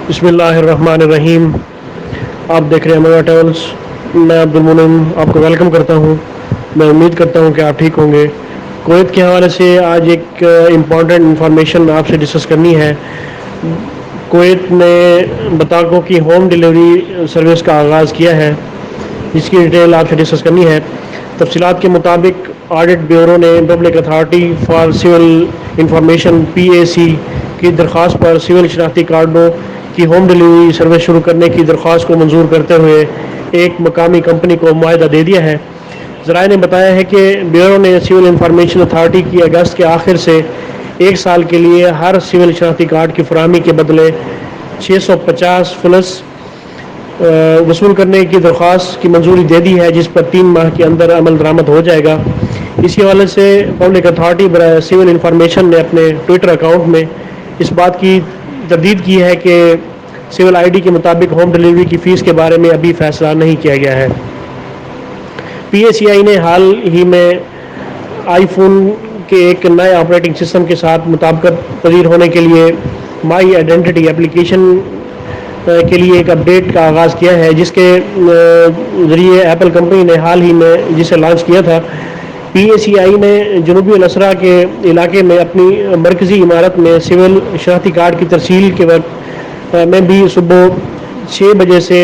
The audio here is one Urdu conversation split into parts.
بسم اللہ الرحمن الرحیم۔ آپ دیکھ رہے ہیں مغا ٹریولز۔ میں عبد المنعم آپ کو ویلکم کرتا ہوں۔ میں امید کرتا ہوں کہ آپ ٹھیک ہوں گے۔ کویت کے حوالے سے آج ایک امپورٹنٹ انفارمیشن آپ سے ڈسکس کرنی ہے۔ کویت نے بطاقوں کی ہوم ڈیلیوری سروس کا آغاز کیا ہے، جس کی ڈیٹیل آپ سے ڈسکس کرنی ہے۔ تفصیلات کے مطابق آڈٹ بیورو نے public authority for civil information (PAC) کی درخواست پر سول شناختی کارڈوں کی ہوم ڈیلیوری سروس شروع کرنے کی درخواست کو منظور کرتے ہوئے ایک مقامی کمپنی کو معاہدہ دے دیا ہے۔ ذرائع نے بتایا ہے کہ بیورو نے سول انفارمیشن اتھارٹی کی اگست کے آخر سے ایک سال کے لیے ہر سول شناختی کارڈ کی فراہمی کے بدلے 650 فلس وصول کرنے کی درخواست کی منظوری دے دی ہے، جس پر 3 ماہ کے اندر عمل درآمد ہو جائے گا۔ اسی حوالے سے پبلک اتھارٹی برائے سول انفارمیشن نے اپنے ٹویٹر اکاؤنٹ میں اس بات کی تردید کی ہے کہ سول ID کے مطابق ہوم ڈیلیوری کی فیس کے بارے میں ابھی فیصلہ نہیں کیا گیا ہے۔ PACI نے حال ہی میں آئی فون کے ایک نئے آپریٹنگ سسٹم کے ساتھ مطابقت پذیر ہونے کے لیے مائی آئیڈینٹی ایپلیکیشن کے لیے ایک اپڈیٹ کا آغاز کیا ہے، جس کے ذریعے ایپل کمپنی نے حال ہی میں جسے لانچ کیا تھا۔ PACI نے جنوبی الاسرا کے علاقے میں اپنی مرکزی عمارت میں سول شناختی کارڈ کی ترسیل کے وقت میں بھی صبح 6 بجے سے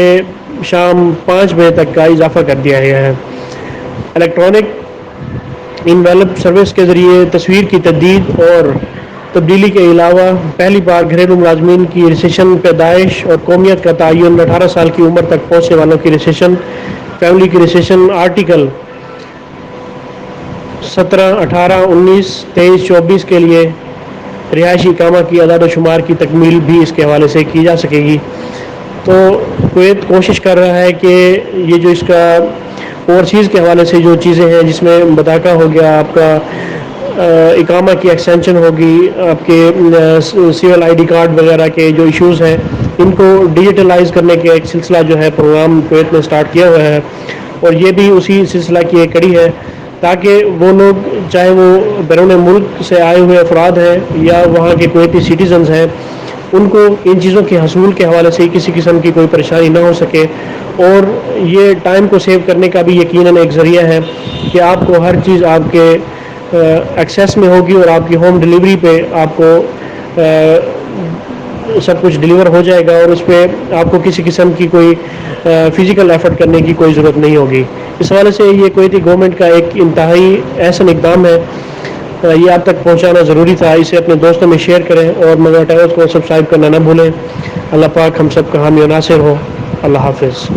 شام 5 بجے تک کا اضافہ کر دیا گیا ہے۔ الیکٹرانک انویلپ سروس کے ذریعے تصویر کی تجدید اور تبدیلی کے علاوہ پہلی بار گھریلو ملازمین کی رجسٹریشن، پیدائش اور قومیت کا تعین، 18 سال کی عمر تک پہنچنے والوں کی رجسٹریشن، فیملی کی رجسٹریشن، آرٹیکل 17، 18، 19، 23، 24 کے لیے رہائشی اقامہ کی اعداد و شمار کی تکمیل بھی اس کے حوالے سے کی جا سکے گی۔ تو کویت کوشش کر رہا ہے کہ یہ جو اس کا اوورسیز کے حوالے سے جو چیزیں ہیں، جس میں بطاقہ ہو گیا، آپ کا اقامہ کی ایکسٹینشن ہوگی، آپ کے سول ID کارڈ وغیرہ کے جو ایشوز ہیں، ان کو ڈیجیٹلائز کرنے کے ایک سلسلہ جو ہے پروگرام کویت نے سٹارٹ کیا ہوا ہے، اور یہ بھی اسی سلسلہ کی ایک کڑی ہے، تاکہ وہ لوگ چاہے وہ بیرون ملک سے آئے ہوئے افراد ہیں یا وہاں کے کویتی سٹیزنز ہیں، ان کو ان چیزوں کے حصول کے حوالے سے کسی قسم کی کوئی پریشانی نہ ہو سکے۔ اور یہ ٹائم کو سیو کرنے کا بھی یقیناً ایک ذریعہ ہے کہ آپ کو ہر چیز آپ کے ایکسیس میں ہوگی، اور آپ کی ہوم ڈیلیوری پہ آپ کو سب کچھ ڈیلیور ہو جائے گا، اور اس پہ آپ کو کسی قسم کی کوئی فزیکل ایفرٹ کرنے کی کوئی ضرورت نہیں ہوگی۔ اس حوالے سے یہ کویتی گورنمنٹ کا ایک انتہائی احسن اقدام ہے، یہ آپ تک پہنچانا ضروری تھا۔ اسے اپنے دوستوں میں شیئر کریں اور مغا ٹریولز کو سبسکرائب کرنا نہ بھولیں۔ اللہ پاک ہم سب کا حامی و ناصر ہو۔ اللہ حافظ۔